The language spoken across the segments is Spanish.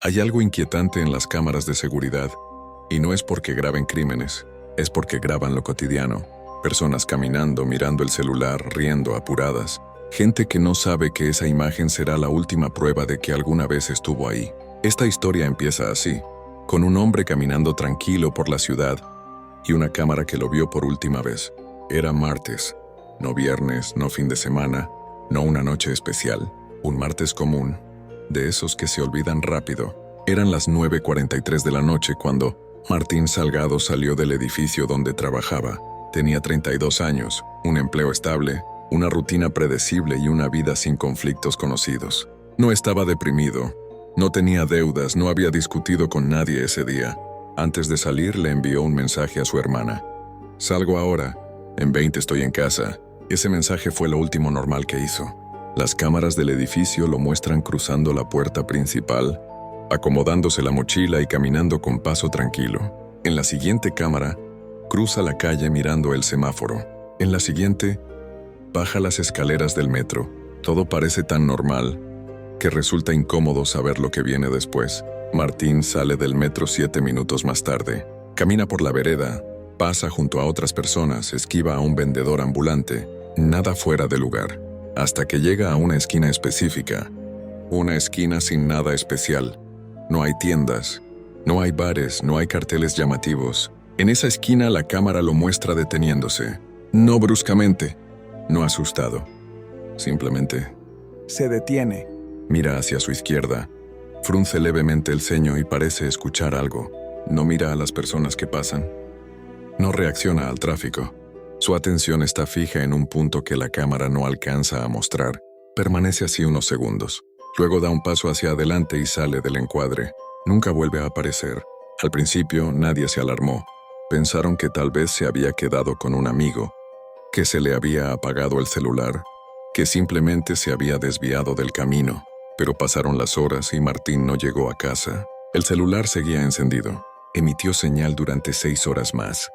Hay algo inquietante en las cámaras de seguridad, y no es porque graben crímenes, es porque graban lo cotidiano. Personas caminando, mirando el celular, riendo, apuradas. Gente que no sabe que esa imagen será la última prueba de que alguna vez estuvo ahí. Esta historia empieza así, con un hombre caminando tranquilo por la ciudad y una cámara que lo vio por última vez. Era martes, no viernes, no fin de semana, no una noche especial, un martes común, de esos que se olvidan rápido. Eran las 9:43 de la noche cuando Martín Salgado salió del edificio donde trabajaba. Tenía 32 años, un empleo estable, una rutina predecible y una vida sin conflictos conocidos. No estaba deprimido, no tenía deudas, no había discutido con nadie ese día. Antes de salir le envió un mensaje a su hermana. Salgo ahora, en 20 estoy en casa. Ese mensaje fue lo último normal que hizo. Las cámaras del edificio lo muestran cruzando la puerta principal, acomodándose la mochila y caminando con paso tranquilo. En la siguiente cámara, cruza la calle mirando el semáforo. En la siguiente, baja las escaleras del metro. Todo parece tan normal que resulta incómodo saber lo que viene después. Martín sale del metro 7 minutos más tarde. Camina por la vereda, pasa junto a otras personas, esquiva a un vendedor ambulante. Nada fuera de lugar. Hasta que llega a una esquina específica. Una esquina sin nada especial. No hay tiendas, no hay bares, no hay carteles llamativos. En esa esquina la cámara lo muestra deteniéndose. No bruscamente, no asustado. Simplemente Se detiene. mira hacia su izquierda, frunce levemente el ceño y parece escuchar algo. No mira a las personas que pasan. No reacciona al tráfico. Su atención está fija en un punto que la cámara no alcanza a mostrar. Permanece así unos segundos. Luego da un paso hacia adelante y sale del encuadre. Nunca vuelve a aparecer. Al principio nadie se alarmó. Pensaron que tal vez se había quedado con un amigo, que se le había apagado el celular, que simplemente se había desviado del camino. Pero pasaron las horas y Martín no llegó a casa. El celular seguía encendido. Emitió señal durante 6 horas más.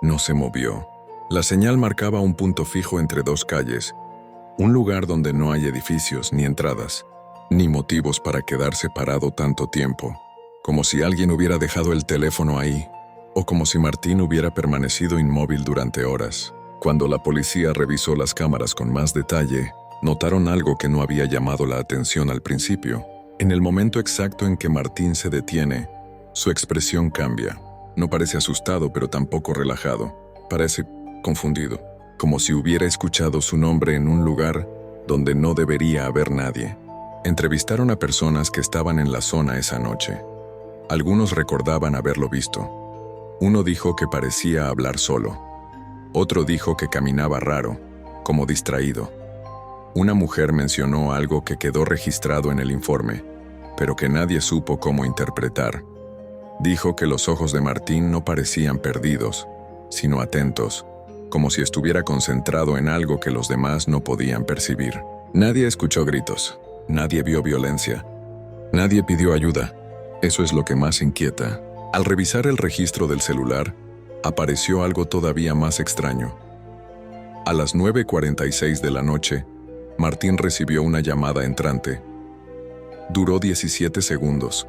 No se movió. La señal marcaba un punto fijo entre dos calles, un lugar donde no hay edificios ni entradas, ni motivos para quedarse parado tanto tiempo, como si alguien hubiera dejado el teléfono ahí, o como si Martín hubiera permanecido inmóvil durante horas. Cuando la policía revisó las cámaras con más detalle, notaron algo que no había llamado la atención al principio. En el momento exacto en que Martín se detiene, su expresión cambia. No parece asustado, pero tampoco relajado. Parece confundido, como si hubiera escuchado su nombre en un lugar donde no debería haber nadie. Entrevistaron a personas que estaban en la zona esa noche. Algunos recordaban haberlo visto. Uno dijo que parecía hablar solo. Otro dijo que caminaba raro, como distraído. Una mujer mencionó algo que quedó registrado en el informe, pero que nadie supo cómo interpretar. Dijo que los ojos de Martín no parecían perdidos, sino atentos, como si estuviera concentrado en algo que los demás no podían percibir. Nadie escuchó gritos, nadie vio violencia, nadie pidió ayuda. Eso es lo que más inquieta. Al revisar el registro del celular, apareció algo todavía más extraño. A las 9:46 de la noche, Martín recibió una llamada entrante. Duró 17 segundos.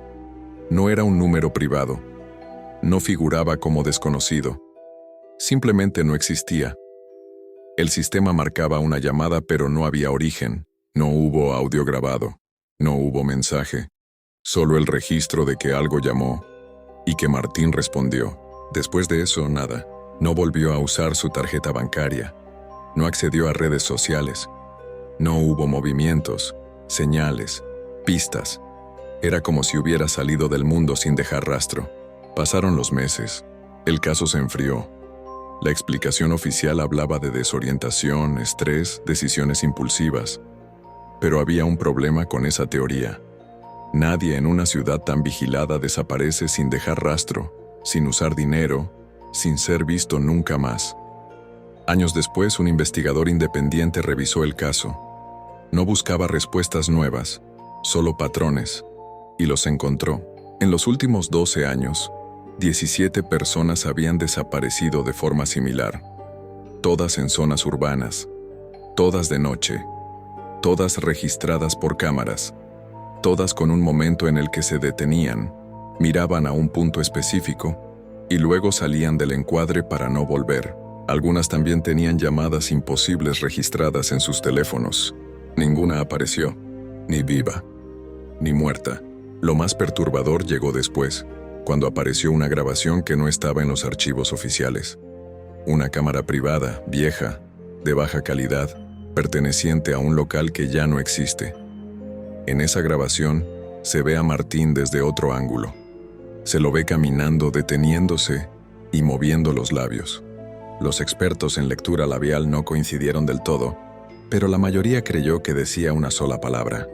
No era un número privado. No figuraba como desconocido. Simplemente no existía. El sistema marcaba una llamada, pero no había origen. No hubo audio grabado. No hubo mensaje. Solo el registro de que algo llamó y que Martín respondió. Después de eso, nada. No volvió a usar su tarjeta bancaria. No accedió a redes sociales. No hubo movimientos, señales, pistas. Era como si hubiera salido del mundo sin dejar rastro. Pasaron los meses. El caso se enfrió. La explicación oficial hablaba de desorientación, estrés, decisiones impulsivas. Pero había un problema con esa teoría. Nadie en una ciudad tan vigilada desaparece sin dejar rastro, sin usar dinero, sin ser visto nunca más. Años después, un investigador independiente revisó el caso. No buscaba respuestas nuevas, solo patrones, y los encontró. En los últimos 12 años, 17 personas habían desaparecido de forma similar, todas en zonas urbanas, todas de noche, todas registradas por cámaras. todas con un momento en el que se detenían, miraban a un punto específico y luego salían del encuadre para no volver. Algunas también tenían llamadas imposibles registradas en sus teléfonos. Ninguna apareció, ni viva, ni muerta. Lo más perturbador llegó después, cuando apareció una grabación que no estaba en los archivos oficiales. Una cámara privada, vieja, de baja calidad, perteneciente a un local que ya no existe. En esa grabación se ve a Martín desde otro ángulo. Se lo ve caminando, deteniéndose y moviendo los labios. Los expertos en lectura labial no coincidieron del todo, pero la mayoría creyó que decía una sola palabra.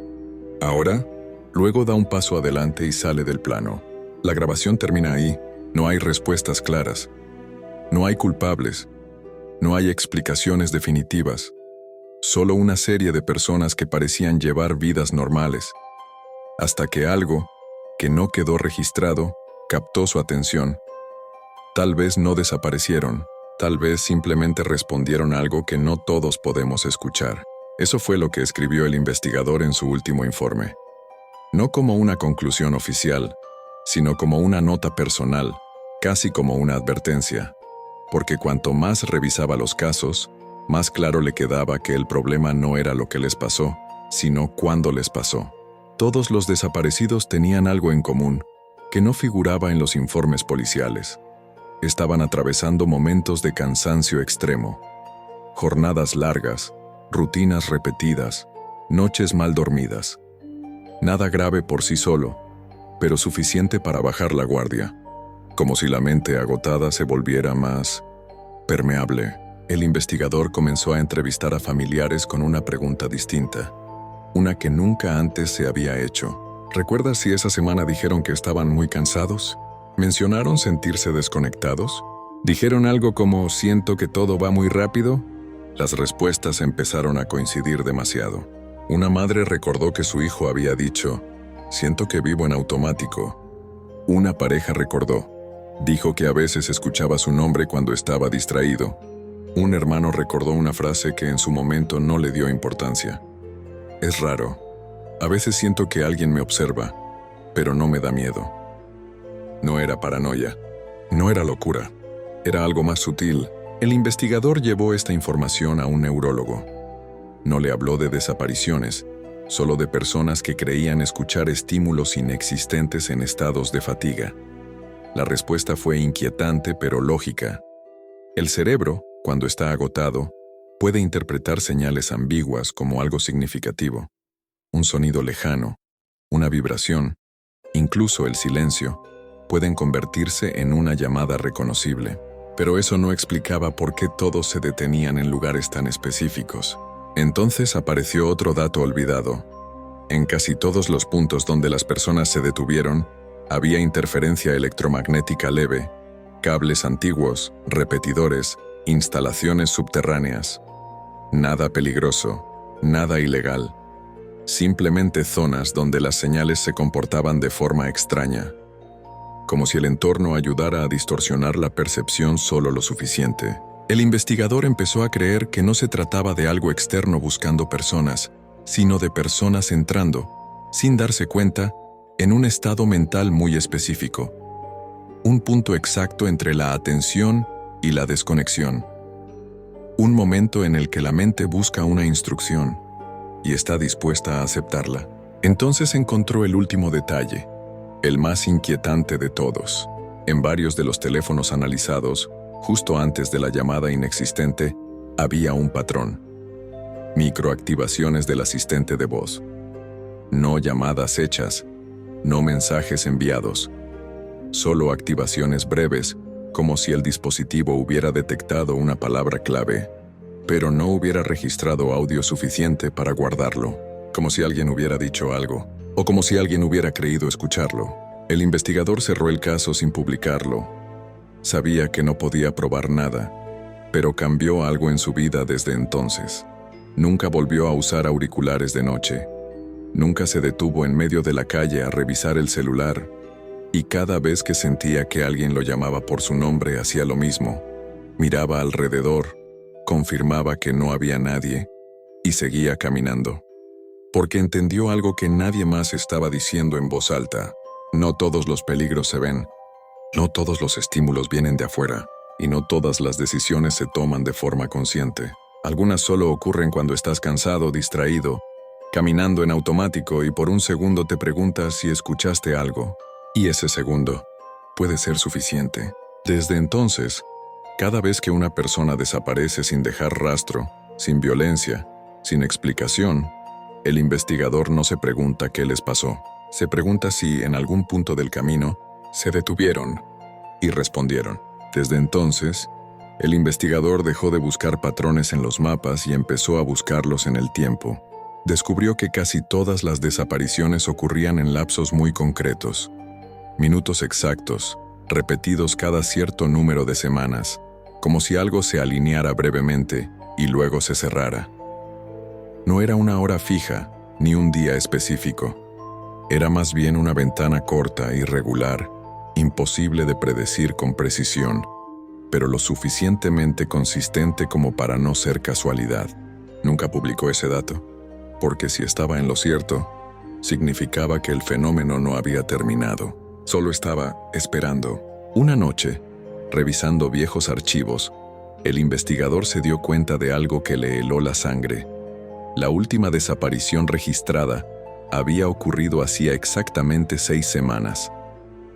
Ahora, luego da un paso adelante y sale del plano. La grabación termina ahí. No hay respuestas claras. No hay culpables. No hay explicaciones definitivas. Solo una serie de personas que parecían llevar vidas normales, hasta que algo, que no quedó registrado, captó su atención. Tal vez no desaparecieron, tal vez simplemente respondieron algo que no todos podemos escuchar. Eso fue lo que escribió el investigador en su último informe. No como una conclusión oficial, sino como una nota personal, casi como una advertencia. Porque cuanto más revisaba los casos, más claro le quedaba que el problema no era lo que les pasó, sino cuándo les pasó. Todos los desaparecidos tenían algo en común, que no figuraba en los informes policiales. Estaban atravesando momentos de cansancio extremo, jornadas largas, rutinas repetidas, noches mal dormidas. Nada grave por sí solo, pero suficiente para bajar la guardia, como si la mente agotada se volviera más permeable. El investigador comenzó a entrevistar a familiares con una pregunta distinta, una que nunca antes se había hecho. ¿Recuerdas si esa semana dijeron que estaban muy cansados? ¿Mencionaron sentirse desconectados? ¿Dijeron algo como «siento que todo va muy rápido»? Las respuestas empezaron a coincidir demasiado. Una madre recordó que su hijo había dicho «siento que vivo en automático». Una pareja recordó. Dijo que a veces escuchaba su nombre cuando estaba distraído. Un hermano recordó una frase que en su momento no le dio importancia. Es raro. A veces siento que alguien me observa, pero no me da miedo. No era paranoia. No era locura. Era algo más sutil. El investigador llevó esta información a un neurólogo. No le habló de desapariciones, solo de personas que creían escuchar estímulos inexistentes en estados de fatiga. La respuesta fue inquietante pero lógica. El cerebro, cuando está agotado, puede interpretar señales ambiguas como algo significativo. Un sonido lejano, una vibración, incluso el silencio, pueden convertirse en una llamada reconocible. Pero eso no explicaba por qué todos se detenían en lugares tan específicos. Entonces apareció otro dato olvidado. En casi todos los puntos donde las personas se detuvieron, había interferencia electromagnética leve, cables antiguos, repetidores, instalaciones subterráneas. Nada peligroso, nada ilegal. Simplemente zonas donde las señales se comportaban de forma extraña, como si el entorno ayudara a distorsionar la percepción solo lo suficiente. El investigador empezó a creer que no se trataba de algo externo buscando personas, sino de personas entrando, sin darse cuenta, en un estado mental muy específico. Un punto exacto entre la atención y la desconexión. Un momento en el que la mente busca una instrucción y está dispuesta a aceptarla. Entonces encontró el último detalle, el más inquietante de todos. En varios de los teléfonos analizados, justo antes de la llamada inexistente, había un patrón. Microactivaciones del asistente de voz. No llamadas hechas, no mensajes enviados. Solo activaciones breves, como si el dispositivo hubiera detectado una palabra clave, pero no hubiera registrado audio suficiente para guardarlo, como si alguien hubiera dicho algo, o como si alguien hubiera creído escucharlo. El investigador cerró el caso sin publicarlo. Sabía que no podía probar nada, pero cambió algo en su vida desde entonces. Nunca volvió a usar auriculares de noche. Nunca se detuvo en medio de la calle a revisar el celular, y cada vez que sentía que alguien lo llamaba por su nombre hacía lo mismo. Miraba alrededor, confirmaba que no había nadie, y seguía caminando. porque entendió algo que nadie más estaba diciendo en voz alta. No todos los peligros se ven, no todos los estímulos vienen de afuera, y no todas las decisiones se toman de forma consciente. Algunas solo ocurren cuando estás cansado, distraído, caminando en automático y por un segundo te preguntas si escuchaste algo. Y ese segundo puede ser suficiente. Desde entonces, cada vez que una persona desaparece sin dejar rastro, sin violencia, sin explicación, el investigador no se pregunta qué les pasó. Se pregunta si en algún punto del camino se detuvieron y respondieron. Desde entonces, el investigador dejó de buscar patrones en los mapas y empezó a buscarlos en el tiempo. Descubrió que casi todas las desapariciones ocurrían en lapsos muy concretos, minutos exactos, repetidos cada cierto número de semanas, como si algo se alineara brevemente y luego se cerrara. No era una hora fija, ni un día específico. Era más bien una ventana corta, irregular, imposible de predecir con precisión, pero lo suficientemente consistente como para no ser casualidad. Nunca publicó ese dato, porque si estaba en lo cierto, significaba que el fenómeno no había terminado. Solo estaba esperando. Una noche, revisando viejos archivos, el investigador se dio cuenta de algo que le heló la sangre. La última desaparición registrada había ocurrido hacía exactamente 6 semanas.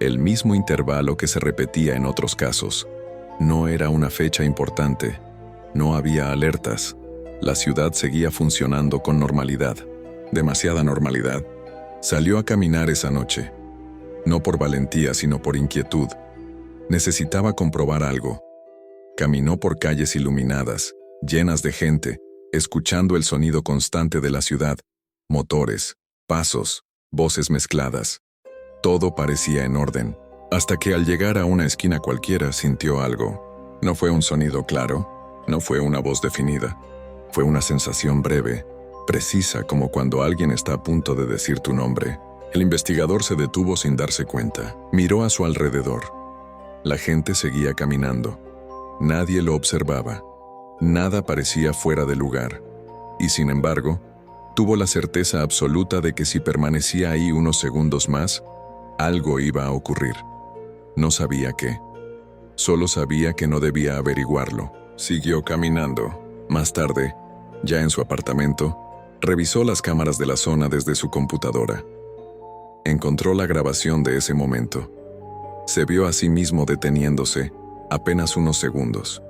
El mismo intervalo que se repetía en otros casos. No era una fecha importante. No había alertas. La ciudad seguía funcionando con normalidad. Demasiada normalidad. Salió a caminar esa noche. No por valentía, sino por inquietud. Necesitaba comprobar algo. Caminó por calles iluminadas, llenas de gente, escuchando el sonido constante de la ciudad, motores, pasos, voces mezcladas. Todo parecía en orden, hasta que al llegar a una esquina cualquiera sintió algo. No fue un sonido claro, no fue una voz definida. Fue una sensación breve, precisa como cuando alguien está a punto de decir tu nombre. El investigador se detuvo sin darse cuenta. Miró a su alrededor. La gente seguía caminando. Nadie lo observaba. Nada parecía fuera de lugar. Y sin embargo, tuvo la certeza absoluta de que si permanecía ahí unos segundos más, algo iba a ocurrir. No sabía qué. Solo sabía que no debía averiguarlo. Siguió caminando. Más tarde, ya en su apartamento, revisó las cámaras de la zona desde su computadora. Encontró la grabación de ese momento. Se vio a sí mismo deteniéndose, apenas unos segundos.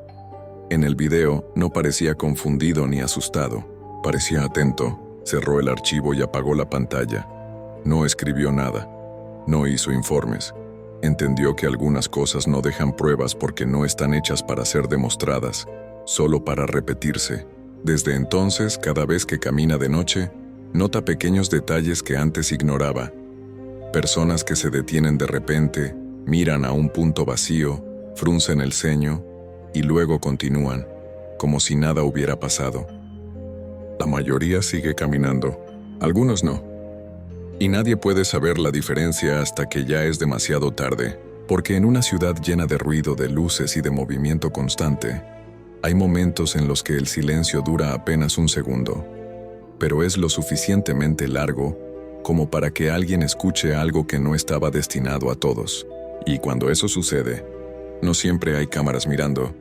En el video no parecía confundido ni asustado. Parecía atento. Cerró el archivo y apagó la pantalla. No escribió nada. No hizo informes. Entendió que algunas cosas no dejan pruebas porque no están hechas para ser demostradas, solo para repetirse. Desde entonces, cada vez que camina de noche, nota pequeños detalles que antes ignoraba. Personas que se detienen de repente, miran a un punto vacío, fruncen el ceño y luego continúan, como si nada hubiera pasado. La mayoría sigue caminando, algunos no. Y nadie puede saber la diferencia hasta que ya es demasiado tarde, porque en una ciudad llena de ruido, de luces y de movimiento constante, hay momentos en los que el silencio dura apenas un segundo, pero es lo suficientemente largo como para que alguien escuche algo que no estaba destinado a todos. Y cuando eso sucede, no siempre hay cámaras mirando,